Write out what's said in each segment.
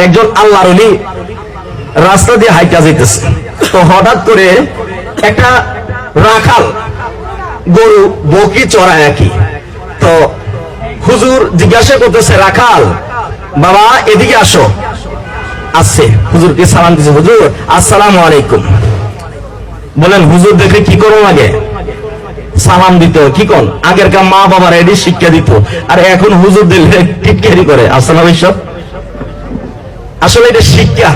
একজন আল্লাহর ওলি রাস্তা দিয়ে হাইটা যাইতেছে, তো হঠাৎ করে একটা রাখাল গরু বকি চড়ায় কি, তো হুজুর জিজ্ঞাসা করতেছে, রাখাল বাবা এদিকে আসো। আসছে, হুজুরকে সালাম দিচ্ছে, হুজুর আসসালামু আলাইকুম। বলেন হুজুর দেখে কি করো লাগে? সালাম দিত। কি কোন আগেরকার মা বাবার এটি শিক্ষা দিত, আর এখন হুজুর দিলে টিটকারি করে। আসসালাম সব আসলে এটা শিক্ষা,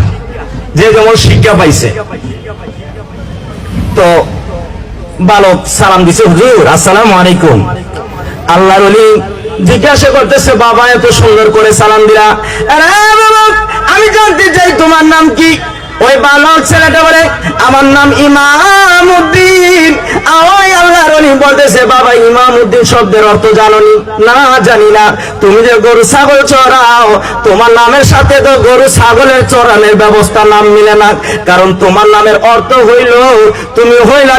যে যেমন শিক্ষা পাইছে। তো বালক সালাম দিছে, হুজুর আসসালামু আলাইকুম। আল্লাহর ওলি জিজ্ঞাসা করতেছে, বাবা এত সুন্দর করে সালাম দিলা, আমি জানতে চাই তোমার নাম কি? ওই বালক ছেলেটা বলে, আমার নাম ইমামউদ্দিন। ওই আল্লাহর ওলি বলতেছে, বাবা ইমামউদ্দিন শব্দের অর্থ জানোনি? না জানি না। তুমি যে গরু ছাগল চড়াও, তোমার নামের সাথে তো গরু ছাগলের চড়ানোর ব্যবস্থা নাম মিলে না, কারণ তোমার নামের অর্থ হইল তুমি হইলা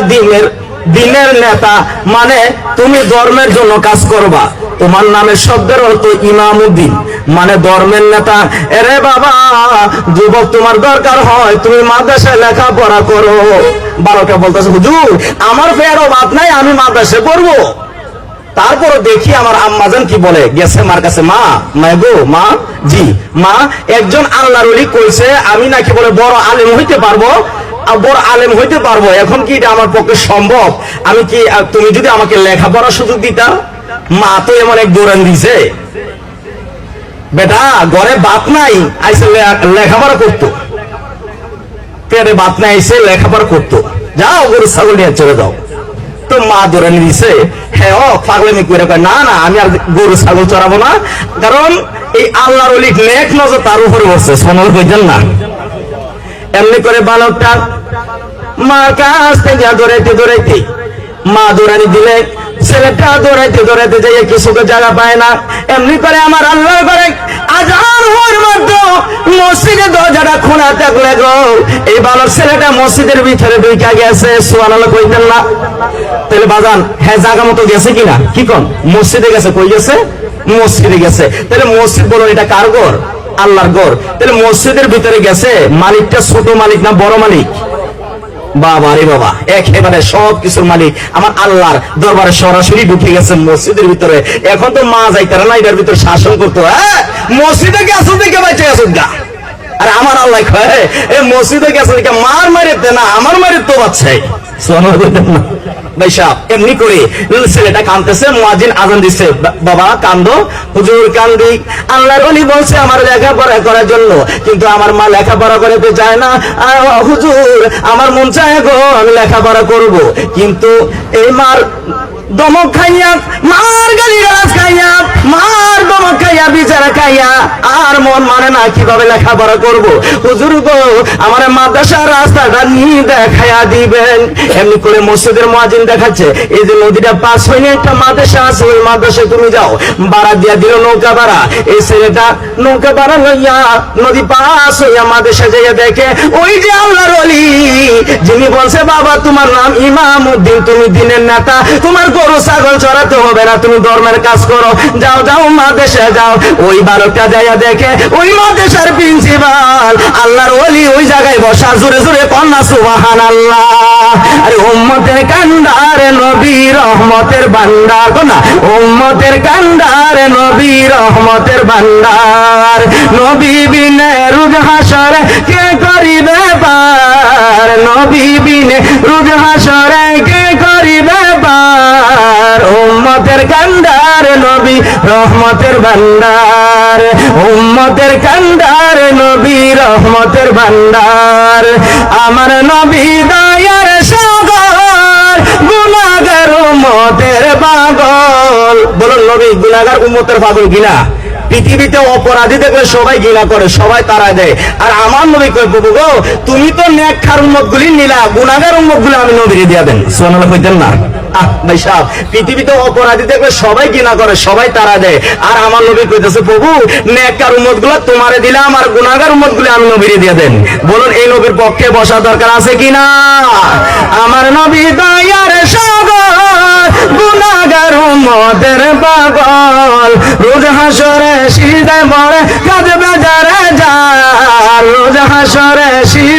দিনের নেতা, মানে তুমি ধর্মের জন্য কাজ করবা। তোমার নামের শব্দের অর্থ ইমামউদ্দিন, মানে ধর্মের নেতা। এরে বাবা যুবক, তোমার দরকার হয় তুমি মাদ্রাসায় লেখাপড়া করো। বালকটা বলতেছে, হুজুর আমার ফেরো বাদ নাই, আমি মাদ্রাসায় পড়বো। তারপরে দেখি আমার আম্মাজান কি বলে, গেছে মার কাছে, মা গো মা, জি মা, একজন আল্লাহর ওলি কইছে আমি নাকি বলে বড় আলেম হইতে পারবো, বড় আলেম হইতে পারবো। এখন কি এটা আমার পক্ষে সম্ভব? আমি কি, তুমি যদি আমাকে লেখাপড়ার সুযোগ দিতা। মা তো এমন এক দৌড়ান দিছে, বেটা ঘরে বাত নাই, আইসে লেখাপড়া করতো, পেটে বাত নাই, আইসে লেখাপড়া করতো, যাও গরু ছাগল নিয়ে চলে যাও। তো মা দৌড়ানি দিছে, হ্যাঁ ও পাগলামি করে কয়, না না আমি আর গরু ছাগল চড়াবো না, কারণ এই আল্লাহর ওলি নেক নজর তার উপরে বসছে। সোনাল কইতেন না। এমনি করে বালকটা মার কাছ থেকে দৌড়াইতে মা দৌড়ানি দিলে, ছেলেটা দৌড়াইতে যাইয়ে কিছুকে জায়গা পায় না। এমনি করে আমার আল্লাহ করে আজান হওয়ার মধ্যে মসজিদের দরজাটা খোলা থাকলে গো, এই বালক ছেলেটা মসজিদের ভিতরে ঢুকে গেছে। সুবহানাল্লাহ কইতেন না? তাহলে বাজান হ্যাঁ জায়গা মতো গেছে কিনা? কি কোন মসজিদে গেছে? কই গেছে? মসজিদে গেছে। তাহলে মসজিদ বলো এটা কার ঘর? আল্লাহর ঘর। তাহলে মসজিদের ভিতরে গেছে, মালিকটা ছোট মালিক না বড় মালিক? বাবা রে বাবা, একেবারে সব কিছুর মালিক আমার আল্লাহর দরবারে সরাসরি ঢুকে গেছে মসজিদের ভিতরে। এখন তো মা যাইতারা না এটার ভিতরে শাসন করতো, হ্যাঁ মসজিদে গেছো দেখে বাইচে গেছো গা। আর আমার আল্লাহ কয়, এই মসজিদে গেছো দেখে মার মারিতে না, আমার মারিত তো বাচ্চাই। এমনি করে ছেলেটা কাঁদতেছে, মুয়াজ্জিন আজান দিচ্ছে, বাবা কান্দো। হুজুর কান্দি, আল্লাহর ওলি বলছে আমার লেখাপড়া করার জন্য, কিন্তু আমার মা লেখাপড়া করতে চায় না। হুজুর আমার মন চায় গো আমি লেখাপড়া করব, কিন্তু এই মার দমক খাইয়া, মার গালি গালাজ খাইয়া, মার দমক খাইয়া, বিচারা খাইয়া আর মন মানে না, কিভাবে লেখাপড়া করব। হুজুর গো আমার মাদ্রাসার রাস্তাটা নিয়ে দেখাইয়া দিবেন। এমনি করে মসজিদের মুয়াজ্জিন দেখাচ্ছে, এই যে নদীটা পাস হইনি একটা মাদ্রাসা আছে, ওই মাদ্রাসায় তুমি যাও। ভাড়া দিয়া দিল নৌকা ভাড়া। এই ছেলেটা নৌকা ভাড়া লইয়া নদী পাস হইয়া মাদ্রাসা যাইয়া দেখে ওই যে আল্লাহর ওলি যিনি বলছে, বাবা তোমার নাম ইমামউদ্দিন, তুমি দিনের নেতা, তোমার গরু ছাগল চড়াতে হবে না, তুমি ধর্মের কাজ করো, যাও যাও মাদ্রাসা যাও। ওই বালকটা যাইয়া দেখে ওই মাদ্রাসার প্রিন্সিপাল আল্লাহর ওলি ওই জায়গায় বসা। জোরে জোরে কন্যা সুবহানাল্লাহ। আরে উম্মতের কান্ডারে নবী রহমতের ভান্ডার, না উম্মতের কান্ডারে নবী রহমতের ভান্ডার। নবী বিনে রোজ হাসরে কে করিবে পার, নবী বিনে রোজ হাসরে কে করিবে পার। উম্মতের কান্ডার নবী রহমতের ভান্ডার, উম্মতের কান্ডার নবী রহমতের ভান্ডার। আমার নবী দয়ার সাগর, গুনাহগার উম্মতের পাগল। বলুন নবী গুনাহগার উম্মতের পাগল কিনা? পৃথিবীতে অপরাধী দেখলে সবাই ঘৃণা করে, সবাই তাড়ায় দেয়। আর আমার নবী কই, প্রভু গো তুমি তো নেককার উম্মত গুলি নিলা, গুনাহগার উম্মত গুলি আমি নবীরে দিয়া দেন। সুবহানাল্লাহ কইতেন না? ভাই সাহেব, পৃথিবীতে অপরাধী দেখলে সবাই ঘৃণা করে, সবাই তাড়া দেয়। আর আমার নবী কইতেছে, প্রভু নেককার উম্মত গুলো তোমারে দিলে, আমার গুনাহগার উম্মত গুলি আমি নবীরে দিয়া দেন। বলুন এই নবীর পক্ষে বসা দরকার আছে কিনা? আমার নবী দয়ার সাগর, গুনাহগার উম্মতের পাগল। রোজ হাসরে সিজদায় পড়ে কাঁদবে যারা যায়,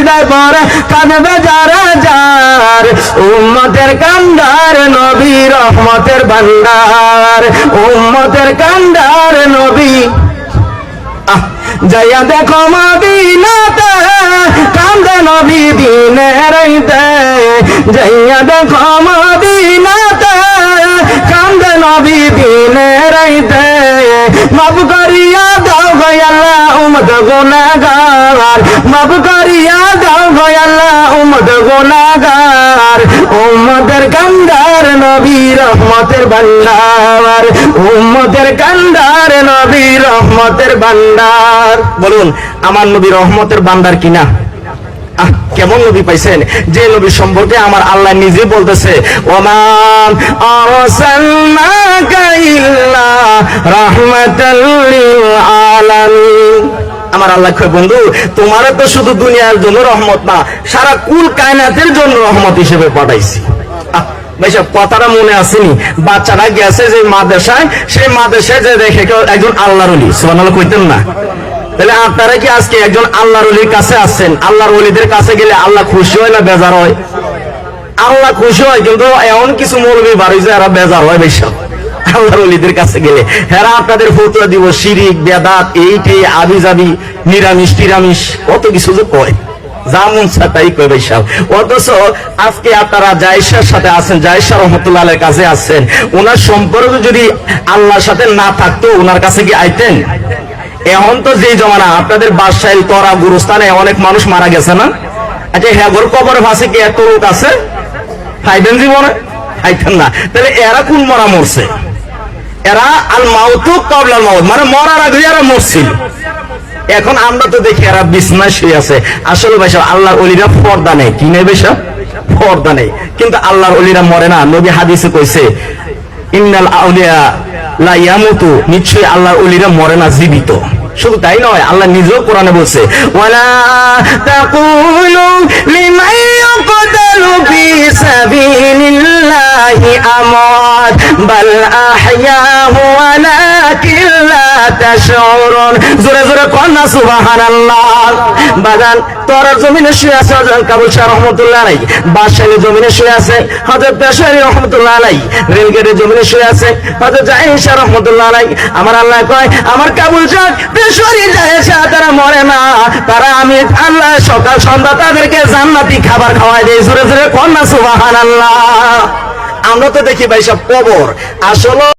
সিজদায় পড়ে কাঁদবে যারা যার উম্মতের কান্ডার নবী রহমতের ভান্ডার উম্মতের কান্ডার নবী যাইয়া দেখো মদিনাতে কান্দে নবী দিনে রাইতে যাইয়া দেখো মদিনাতে কান্দে নবী দিনে রাইতে মাফ করিয়া দাও গো আল্লাহ উম্মত গুনাহগার মাফ করিয়া দাও গো আল্লাহ উম্মত গুনাহগার উম্মতের কান্ডার নবী রহমতের ভান্ডার উম্মতের কান্ডার নবী রহমতের ভান্ডার বলুন আমার নবী রহমতের ভান্ডার কিনা কেমন নবী পাইছেন যে নবী সম্পর্কে আমার আল্লাহ নিজে বলতেছে ওমা আরসালনাকা ইল্লা রাহমাতাল লিল আলামিন আমার আল্লাহ কয় বন্ধু তোমার তো শুধু দুনিয়ার জন্য রহমত না সারা কুল কায়নাতের জন্য রহমত হিসেবে পাঠাইছি ভাইসব কথাটা মনে আসেনি বাচ্চারা গেছে যে মাদ্রাসায় সেই মাদ্রাসায় যে দেখে একজন আল্লাহর ওলি সুবহানাল্লাহ কইতেন না তাহলে আপনারা কি আজকে একজন আল্লাহর ওলির কাছে আসছেন আল্লাহর ওলিদের কাছে গেলে আল্লাহ খুশি হয় না বেজার হয় আল্লাহ খুশি হয় কিন্তু এমন কিছু মৌলবী বাড়ি যায় এরা বেজার হয় ভাইসব আল্লাহর ওলিদের কাছে গেলে হেরা আপনাদের ফতোয়া দিব শিরিক বেদাত এইটাই আবি যাবি নিরামিষ টিরামিষ কত কিছু যে কয় জামুন সাতাই কয় ভাইসব অথচ আজকে আপনারা জায়েশার সাথে আছেন জায়েশা রাহমাতুল্লাহ আলাইহির কাছে আছেন ওনার সম্পর্ক যদি আল্লাহর সাথে না থাকতো ওনার কাছে কি আইতেন এখন তো যে জমানা আপনাদের বাদশাহী তরা গুরুস্থানে অনেক মানুষ মারা গেছে না আচ্ছা হ্যাগর কবর ভাসে কি এত লোক আছে খাইবেন জীবনে খাইতেন না তাহলে এরা কোন মরা মরছে এরা আল মাউতু ক্বাবলাল মাউত মানে মরার আগে এরা মরছিল এখন আমরা তো দেখি এরা বিছনায় শুয়ে আছে আসলে ভাই আল্লাহর ওলিরা পর্দা নেই কি নেই বেশা পর্দা নেই কিন্তু আল্লাহর ওলিরা মরে না নবী হাদিসে কইছে ইন্নাল আউলিয়া লা ইয়ামুতু নিশ্চয়ই আল্লাহর ওলিরা মরে না জীবিত শুধু তাই নয় আল্লাহ নিজেও কোরআনে বলছে ওয়ালা তাকুলু লিমান ইয়াকতালু ফি সাবিলিল্লাহি আমাত বাল আহইয়াহু ওয়ালাকিন লা তাশউরুন জোরে জোরে কন্না সুবহানাল্লাহ বাগান তরার জমিনে শুয়ে আছে হযরত কাবুল শাহ রাহমাতুল্লাহ আলাইহি বাদশাহী জমিনে শুয়ে আছে হযরত পেশারি রাহমাতুল্লাহ আলাইহি রেলগেটের জমিনে শুয়ে আছে হযরত জায়েশা রাহমাতুল্লাহ আলাইহি আমার আল্লাহ কয় আমার কাবুল শাহ পেশারি জায়েশা তারা মরে না তারা আমি আল্লাহ সকাল সন্ধ্যা তাদেরকে জান্নাতি খাবার খাওয়াই দেই জোরে জোরে কন্না সুবহানাল্লাহ আমরা তো দেখি ভাই সব কবর আসলে